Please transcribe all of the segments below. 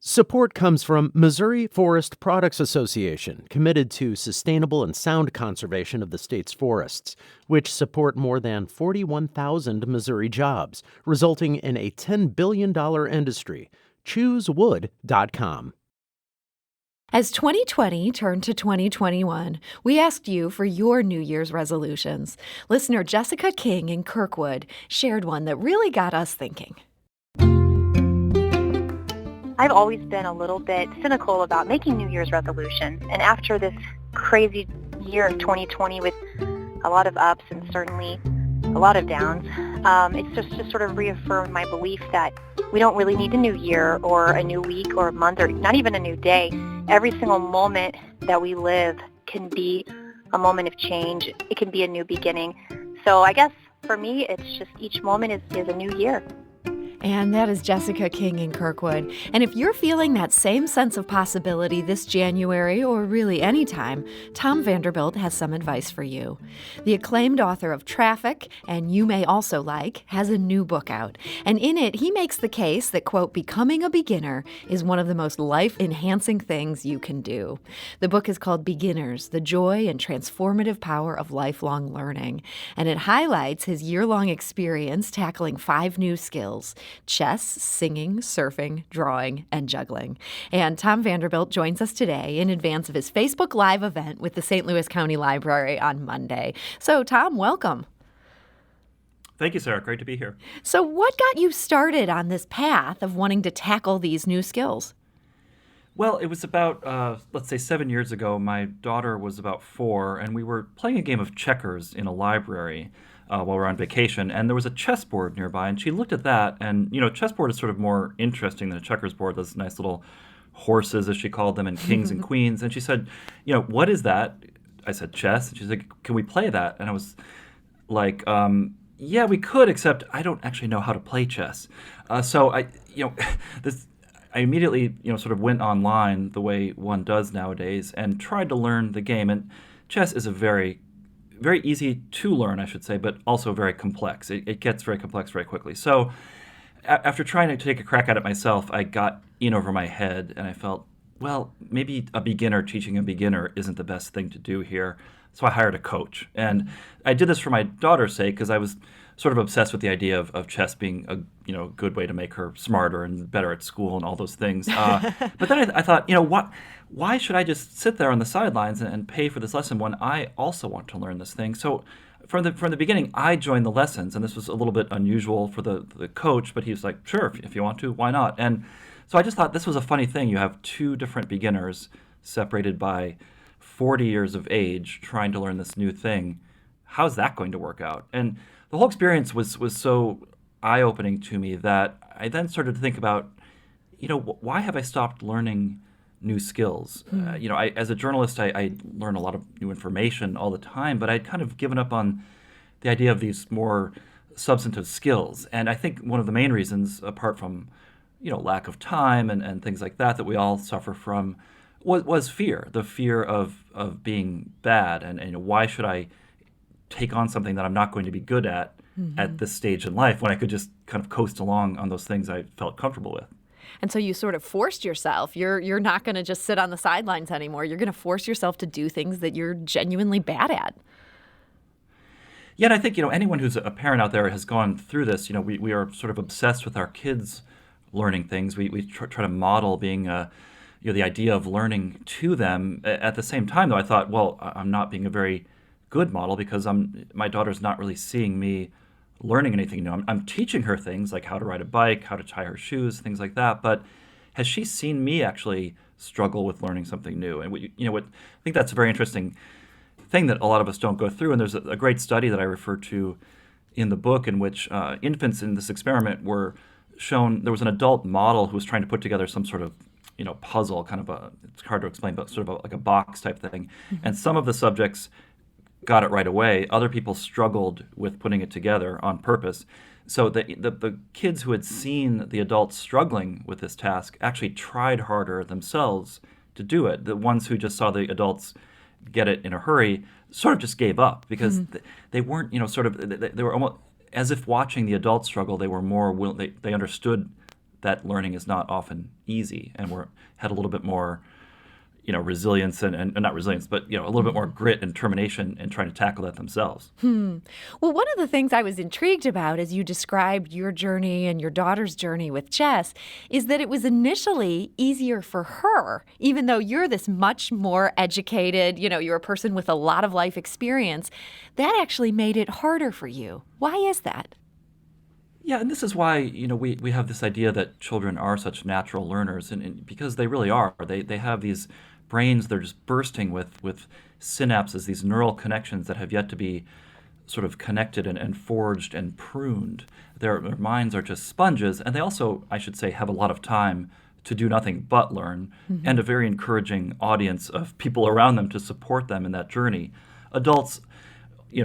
Support comes from Missouri Forest Products Association, committed to sustainable and sound conservation of the state's forests, which support more than 41,000 Missouri jobs, resulting in a $10 billion industry. ChooseWood.com. As 2020 turned to 2021, we asked you for your New Year's resolutions. Listener Jessica King in Kirkwood shared one that really got us thinking. I've always been a little bit cynical about making New Year's resolutions. And after this crazy year of 2020 with a lot of ups and certainly a lot of downs, it's just sort of reaffirmed my belief that we don't really need a new year or a new week or a month or not even a new day. Every single moment that we live can be a moment of change. It can be a new beginning. So I guess for me, it's just each moment is a new year. And that is Jessica King in Kirkwood. And if you're feeling that same sense of possibility this January, or really any time, Tom Vanderbilt has some advice for you. The acclaimed author of Traffic, and You May Also Like, has a new book out. And in it, he makes the case that, quote, becoming a beginner is one of the most life-enhancing things you can do. The book is called Beginners, The Joy and Transformative Power of Lifelong Learning. And it highlights his year-long experience tackling 5 new skills: chess, singing, surfing, drawing, and juggling. And Tom Vanderbilt joins us today in advance of his Facebook Live event with the St. Louis County Library on Monday. So, Tom, welcome. Thank you, Sarah. Great to be here. So what got you started on this path of wanting to tackle these new skills? Well, it was about, let's say 7 years ago. My daughter was about 4, and we were playing a game of checkers in a library while we were on vacation, and there was a chessboard nearby, and she looked at that, and, you know, chessboard is sort of more interesting than a checkers board, those nice little horses, as she called them, and kings and queens, and she said, you know, what is that? I said, chess, and she's like, can we play that? And I was like, yeah, we could, except I don't actually know how to play chess. So I, you know, I immediately, you know, sort of went online the way one does nowadays and tried to learn the game, and chess is a very easy to learn, I should say, but also very complex. It gets very complex very quickly. So after trying to take a crack at it myself, I got in over my head, and I felt, well, maybe a beginner teaching a beginner isn't the best thing to do here. So I hired a coach. And I did this for my daughter's sake because I was sort of obsessed with the idea of chess being a good way to make her smarter and better at school and all those things. But then I thought, why should I just sit there on the sidelines and pay for this lesson when I also want to learn this thing? So from the beginning, I joined the lessons, and this was a little bit unusual for the coach, but he was like, sure, if you want to, why not? And so I just thought this was a funny thing. You have 2 different beginners separated by 40 years of age trying to learn this new thing. How's that going to work out? And the whole experience was so eye-opening to me that I then started to think about, why have I stopped learning new skills? As a journalist, I learn a lot of new information all the time, but I'd kind of given up on the idea of these more substantive skills. And I think one of the main reasons, apart from, lack of time and things like that we all suffer from, was fear, the fear of being bad. And why should I take on something that I'm not going to be good at this stage in life when I could just kind of coast along on those things I felt comfortable with? And so you sort of forced yourself. You're not going to just sit on the sidelines anymore. You're going to force yourself to do things that you're genuinely bad at. Yeah, and I think, anyone who's a parent out there has gone through this. We are sort of obsessed with our kids learning things. We try to model being the idea of learning to them. At the same time, though, I thought, well, I'm not being a very good model because my daughter's not really seeing me learning anything new. I'm teaching her things like how to ride a bike, how to tie her shoes, things like that. But has she seen me actually struggle with learning something new? And I think that's a very interesting thing that a lot of us don't go through. And there's a great study that I refer to in the book in which infants in this experiment were shown. There was an adult model who was trying to put together some sort of puzzle, kind of it's hard to explain, but sort of like a box type thing. Mm-hmm. And some of the subjects got it right away. Other people struggled with putting it together on purpose. So the kids who had seen the adults struggling with this task actually tried harder themselves to do it. The ones who just saw the adults get it in a hurry sort of just gave up because they weren't, they were almost as if watching the adults struggle. They were more they understood that learning is not often easy, and had a little bit more, resilience and not resilience, but a little bit more grit and determination in trying to tackle that themselves. Well, one of the things I was intrigued about as you described your journey and your daughter's journey with chess is that it was initially easier for her, even though you're this much more educated, you're a person with a lot of life experience. That actually made it harder for you. Why is that? Yeah, and this is why, we have this idea that children are such natural learners, and because they really are. They have these brains, they're just bursting with synapses, these neural connections that have yet to be sort of connected and forged and pruned. Their minds are just sponges, and they also, I should say, have a lot of time to do nothing but learn, and a very encouraging audience of people around them to support them in that journey. Adults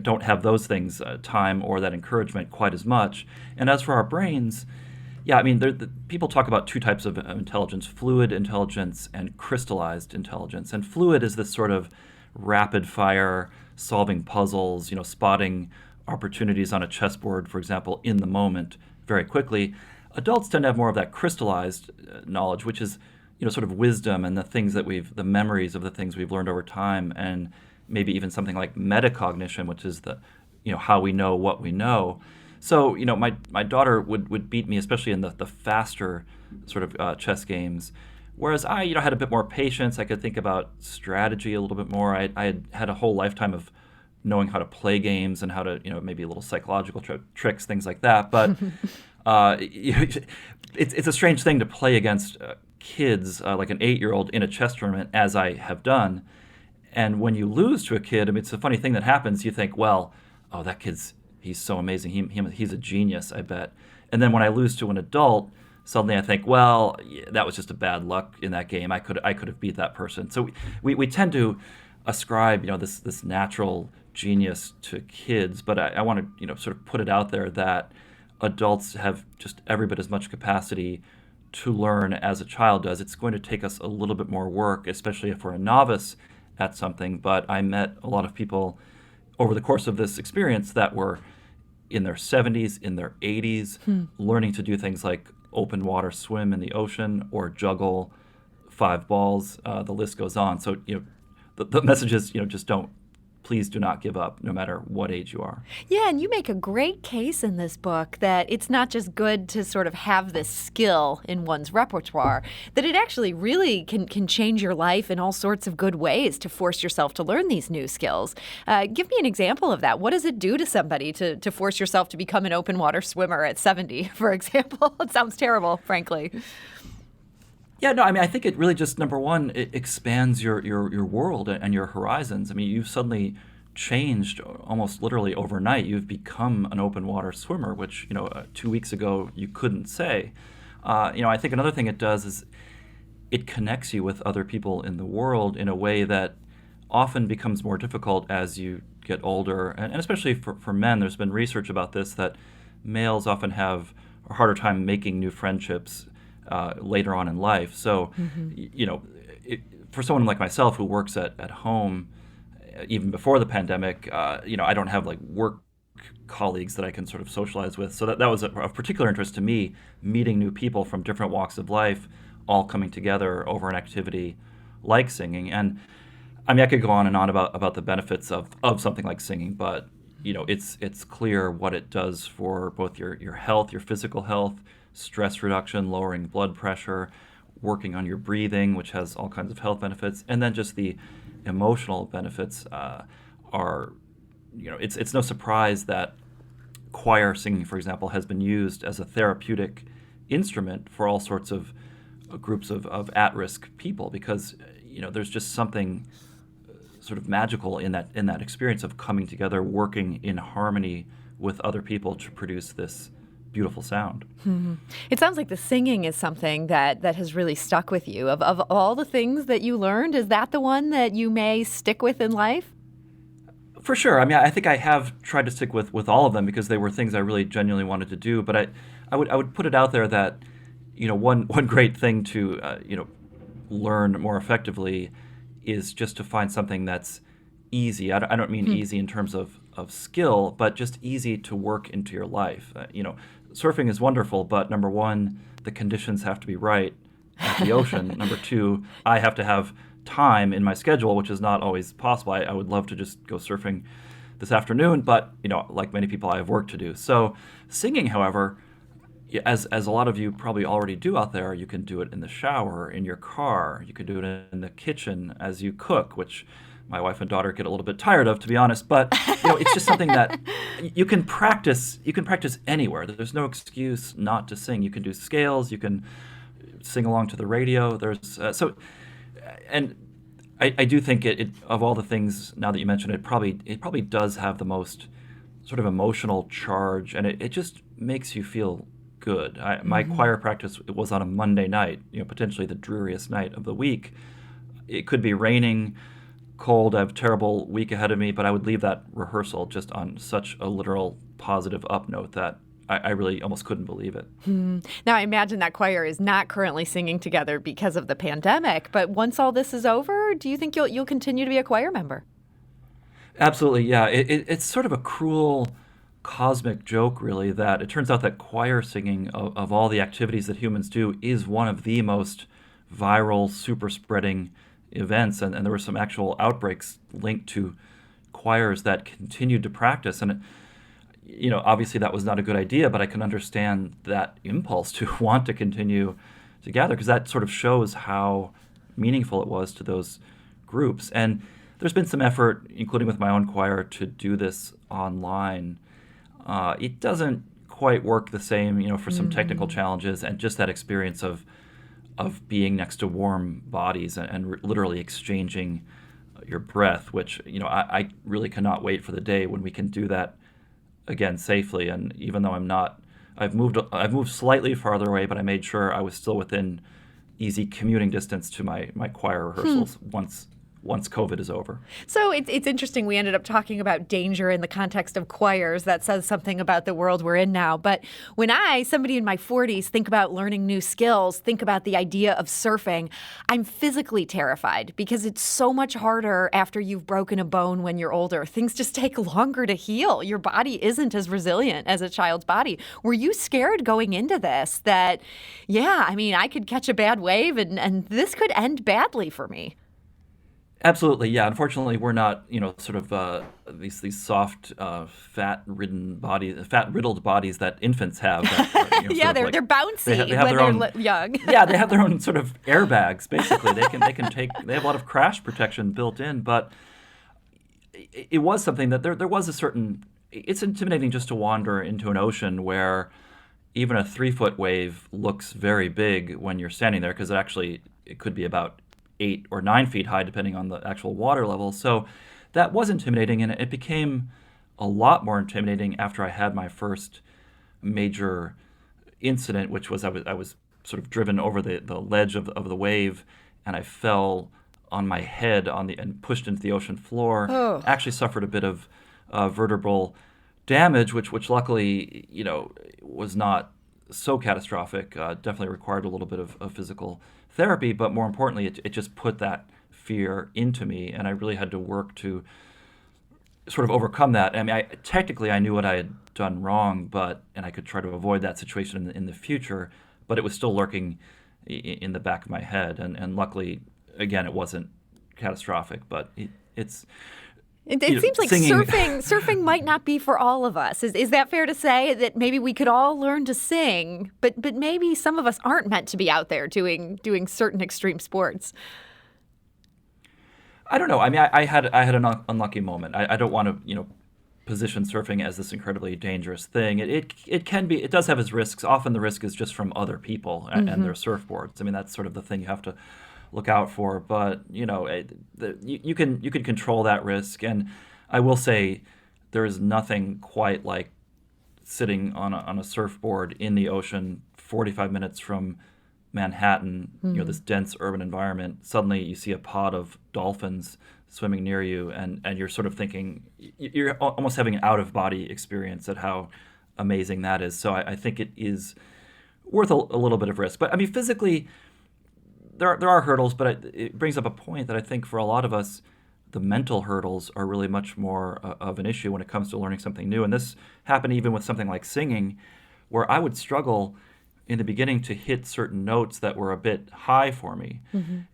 don't have those things, time or that encouragement quite as much. And as for our brains, yeah, I mean, people talk about two types of intelligence: fluid intelligence and crystallized intelligence. And fluid is this sort of rapid fire, solving puzzles, spotting opportunities on a chessboard, for example, in the moment very quickly. Adults tend to have more of that crystallized knowledge, which is, sort of wisdom and the memories of the things we've learned over time, and maybe even something like metacognition, which is how we know what we know. So, my daughter would beat me, especially in the faster sort of chess games, whereas I, had a bit more patience. I could think about strategy a little bit more. I had a whole lifetime of knowing how to play games and how to, maybe a little psychological tricks, things like that. But it's a strange thing to play against kids, like an 8-year-old in a chess tournament, as I have done. And when you lose to a kid, I mean, it's a funny thing that happens. You think, well, oh, he's so amazing. He's a genius, I bet. And then when I lose to an adult, suddenly I think, well, yeah, that was just a bad luck in that game. I could have beat that person. So we tend to ascribe, this natural genius to kids. But I want to, sort of put it out there that adults have just every bit as much capacity to learn as a child does. It's going to take us a little bit more work, especially if we're a novice at something. But I met a lot of people over the course of this experience that were in their 70s, in their 80s, learning to do things like open water swim in the ocean or juggle 5 balls. The list goes on. So, the message is, please do not give up, no matter what age you are. Yeah, and you make a great case in this book that it's not just good to sort of have this skill in one's repertoire, that it actually really can change your life in all sorts of good ways to force yourself to learn these new skills. Give me an example of that. What does it do to somebody to force yourself to become an open water swimmer at 70, for example? It sounds terrible, frankly. Yeah, no, I mean, I think it really just, number one, it expands your world and your horizons. I mean, you've suddenly changed almost literally overnight. You've become an open water swimmer, which, 2 weeks ago you couldn't say. I think another thing it does is it connects you with other people in the world in a way that often becomes more difficult as you get older. And especially for men, there's been research about this, that males often have a harder time making new friendships later on in life. So, for someone like myself who works at home, even before the pandemic, I don't have like work colleagues that I can sort of socialize with. So that was of particular interest to me, meeting new people from different walks of life, all coming together over an activity like singing. And I mean, I could go on and on about the benefits of something like singing, but it's clear what it does for both your health, your physical health, stress reduction, lowering blood pressure, working on your breathing, which has all kinds of health benefits, and then just the emotional benefits are, it's no surprise that choir singing, for example, has been used as a therapeutic instrument for all sorts of groups of at-risk people, because there's just something sort of magical in that experience of coming together, working in harmony with other people to produce this beautiful sound. Mm-hmm. It sounds like the singing is something that has really stuck with you. Of all the things that you learned, is that the one that you may stick with in life? For sure. I mean, I think I have tried to stick with all of them because they were things I really genuinely wanted to do. But I would put it out there that one great thing to learn more effectively is just to find something that's easy. I don't mean easy in terms of skill, but just easy to work into your life. Surfing is wonderful, but number one, the conditions have to be right at the ocean. Number two, I have to have time in my schedule, which is not always possible. I would love to just go surfing this afternoon, but like many people, I have work to do. So singing, however, as a lot of you probably already do out there, you can do it in the shower, in your car, you can do it in the kitchen as you cook, which my wife and daughter get a little bit tired of, to be honest. But it's just something that you can practice. You can practice anywhere. There's no excuse not to sing. You can do scales. You can sing along to the radio. And I do think it of all the things now that you mentioned it probably does have the most sort of emotional charge, and it just makes you feel good. My choir practice was on a Monday night, potentially the dreariest night of the week. It could be raining, cold. I have a terrible week ahead of me, but I would leave that rehearsal just on such a literal positive up note that I really almost couldn't believe it. Now, I imagine that choir is not currently singing together because of the pandemic, but once all this is over, do you think you'll continue to be a choir member? Absolutely, yeah. It's sort of a cruel cosmic joke, really, that it turns out that choir singing, of all the activities that humans do, is one of the most viral, super spreading events. And there were some actual outbreaks linked to choirs that continued to practice. And obviously that was not a good idea, but I can understand that impulse to want to continue to gather, because that sort of shows how meaningful it was to those groups. And there's been some effort, including with my own choir, to do this online. It doesn't quite work the same, for some technical challenges and just that experience of being next to warm bodies and literally exchanging your breath, which, I really cannot wait for the day when we can do that again safely. And even though I've moved slightly farther away, but I made sure I was still within easy commuting distance to my choir rehearsals once COVID is over. So it's interesting. We ended up talking about danger in the context of choirs. That says something about the world we're in now. But when somebody in my 40s, think about learning new skills, think about the idea of surfing, I'm physically terrified because it's so much harder after you've broken a bone when you're older. Things just take longer to heal. Your body isn't as resilient as a child's body. Were you scared going into this that, I could catch a bad wave and this could end badly for me? Absolutely, yeah. Unfortunately, we're not, sort of these soft, fat-riddled bodies that infants have. That, they're bouncy they have when their own, they're young. Yeah, they have their own sort of airbags. Basically, they have a lot of crash protection built in. But it was something that there was a certain. It's intimidating just to wander into an ocean where even a 3-foot wave looks very big when you're standing there, because it could be about 8 or 9 feet high, depending on the actual water level. So that was intimidating, and it became a lot more intimidating after I had my first major incident, which was I was sort of driven over the ledge of the wave, and I fell on my head and pushed into the ocean floor. Oh. Actually suffered a bit of vertebral damage, which luckily was not so catastrophic. Definitely required a little bit of physical therapy, but more importantly, it just put that fear into me, and I really had to work to sort of overcome that. I mean, I knew what I had done wrong, and I could try to avoid that situation in the future, but it was still lurking in the back of my head, and luckily, again, it wasn't catastrophic, but it's. It seems like surfing might not be for all of us. Is that fair to say, that maybe we could all learn to sing, but maybe some of us aren't meant to be out there doing certain extreme sports? I don't know. I mean, I had an unlucky moment. I don't want to position surfing as this incredibly dangerous thing. It can be. It does have its risks. Often the risk is just from other people and their surfboards. I mean, that's sort of the thing you have to look out for, but you can control that risk. And I will say there is nothing quite like sitting on a surfboard in the ocean 45 minutes from Manhattan, this dense urban environment. Suddenly you see a pod of dolphins swimming near you, and you're sort of thinking, you're almost having an out-of-body experience at how amazing that is. So I think it is worth a little bit of risk. But I mean, physically, there are hurdles, but it brings up a point that I think for a lot of us, the mental hurdles are really much more of an issue when it comes to learning something new. And this happened even with something like singing, where I would struggle in the beginning to hit certain notes that were a bit high for me.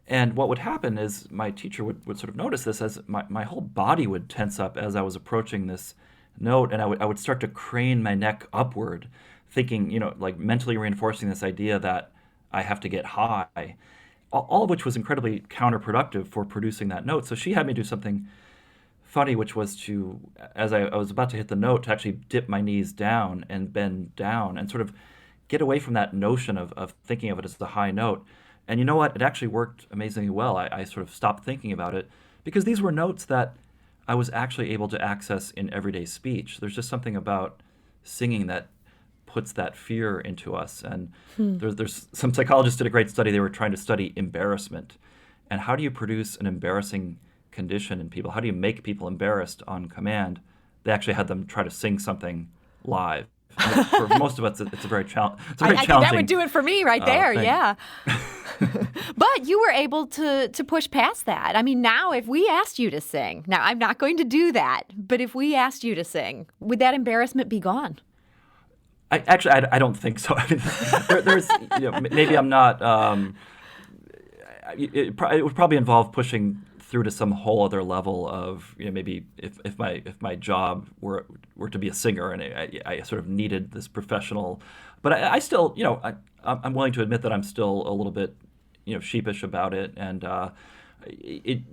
And what would happen is my teacher would sort of notice this as my whole body would tense up as I was approaching this note, and I would start to crane my neck upward, thinking, like mentally reinforcing this idea that I have to get high, all of which was incredibly counterproductive for producing that note. So she had me do something funny, which was to, as I was about to hit the note, to actually dip my knees down and bend down and sort of get away from that notion of thinking of it as the high note. And you know what? It actually worked amazingly well. I sort of stopped thinking about it because these were notes that I was actually able to access in everyday speech. There's just something about singing that puts that fear into us. And there's some psychologists did a great study. They were trying to study embarrassment. And how do you produce an embarrassing condition in people? How do you make people embarrassed on command? They actually had them try to sing something live. For most of us, it's a very challenging. I think that would do it for me right there. thing. Yeah. But you were able to push past that. I mean, now if we asked you to sing, now I'm not going to do that, but if we asked you to sing, would that embarrassment be gone? I don't think so. I mean, there's maybe I'm not. It would probably involve pushing through to some whole other level of maybe if my job were to be a singer and I sort of needed this professional, but I still I'm willing to admit that I'm still a little bit sheepish about it. And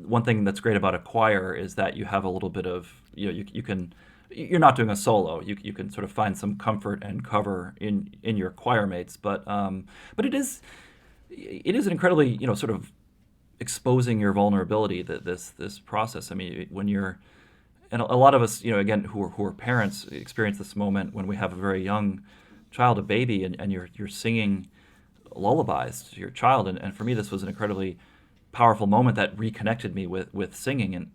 one thing that's great about a choir is that you have a little bit of you're not doing a solo. You can sort of find some comfort and cover in your choir mates, but it is an incredibly sort of exposing your vulnerability, this process. I mean, when you're, and a lot of us, again, who are parents, experience this moment when we have a very young child, a baby, and you're singing lullabies to your child. And for me, this was an incredibly powerful moment that reconnected me with singing.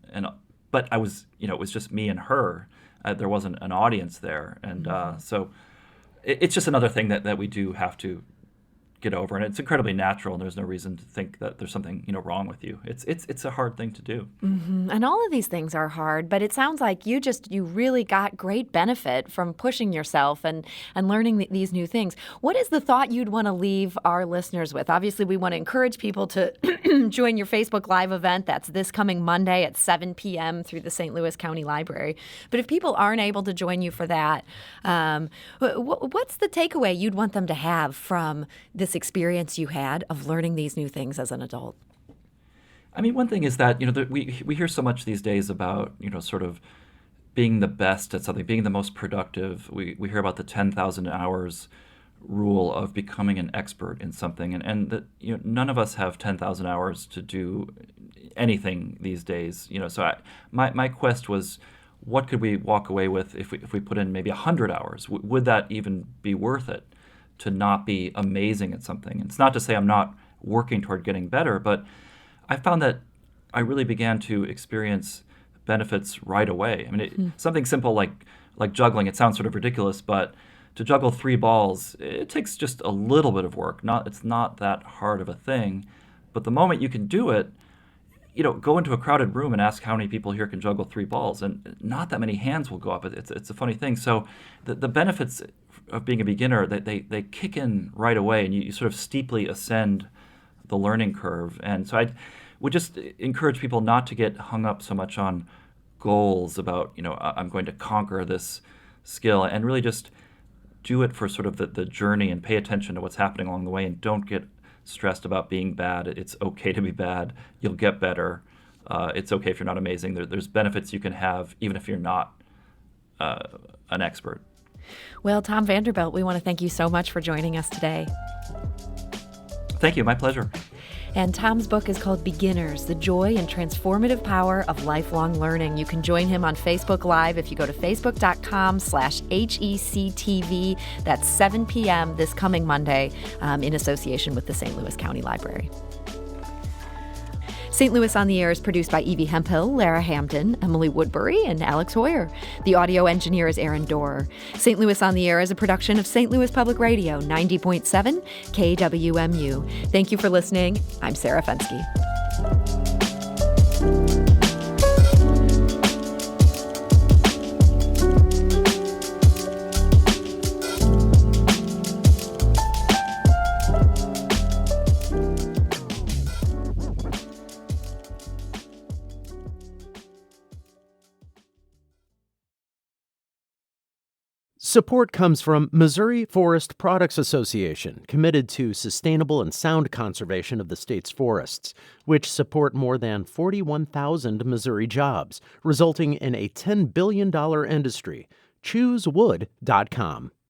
But I was, it was just me and her. There wasn't an audience there, and so it's just another thing that we do have to get over, and it's incredibly natural, and there's no reason to think that there's something wrong with you. It's a hard thing to do. And all of these things are hard, but it sounds like you really got great benefit from pushing yourself and learning these new things. What is the thought you'd want to leave our listeners with? Obviously, we want to encourage people to join your Facebook Live event. That's this coming Monday at 7 p.m. through the St. Louis County Library. But if people aren't able to join you for that, what's the takeaway you'd want them to have from this experience you had of learning these new things as an adult? I mean, one thing is that we hear so much these days about sort of being the best at something, being the most productive. We hear about the 10,000 hours rule of becoming an expert in something, and that none of us have 10,000 hours to do anything these days. So my quest was, what could we walk away with if we put in maybe 100 hours? Would that even be worth it? To not be amazing at something. It's not to say I'm not working toward getting better, but I found that I really began to experience benefits right away. I mean, something simple like juggling, it sounds sort of ridiculous, but to juggle 3 balls, it takes just a little bit of work. It's not that hard of a thing, but the moment you can do it, go into a crowded room and ask how many people here can juggle 3 balls, and not that many hands will go up. It's a funny thing. So the benefits of being a beginner, they kick in right away, and you sort of steeply ascend the learning curve. And so I would just encourage people not to get hung up so much on goals about, I'm going to conquer this skill, and really just do it for sort of the journey and pay attention to what's happening along the way, and don't get stressed about being bad. It's okay to be bad. You'll get better. It's okay if you're not amazing. There's benefits you can have even if you're not an expert. Well, Tom Vanderbilt, we want to thank you so much for joining us today. Thank you. My pleasure. And Tom's book is called Beginners, The Joy and Transformative Power of Lifelong Learning. You can join him on Facebook Live if you go to facebook.com/HECTV. That's 7 p.m. this coming Monday in association with the St. Louis County Library. St. Louis on the Air is produced by Evie Hemphill, Lara Hampton, Emily Woodbury, and Alex Hoyer. The audio engineer is Aaron Doerr. St. Louis on the Air is a production of St. Louis Public Radio, 90.7 KWMU. Thank you for listening. I'm Sarah Fensky. Support comes from Missouri Forest Products Association, committed to sustainable and sound conservation of the state's forests, which support more than 41,000 Missouri jobs, resulting in a $10 billion industry. ChooseWood.com.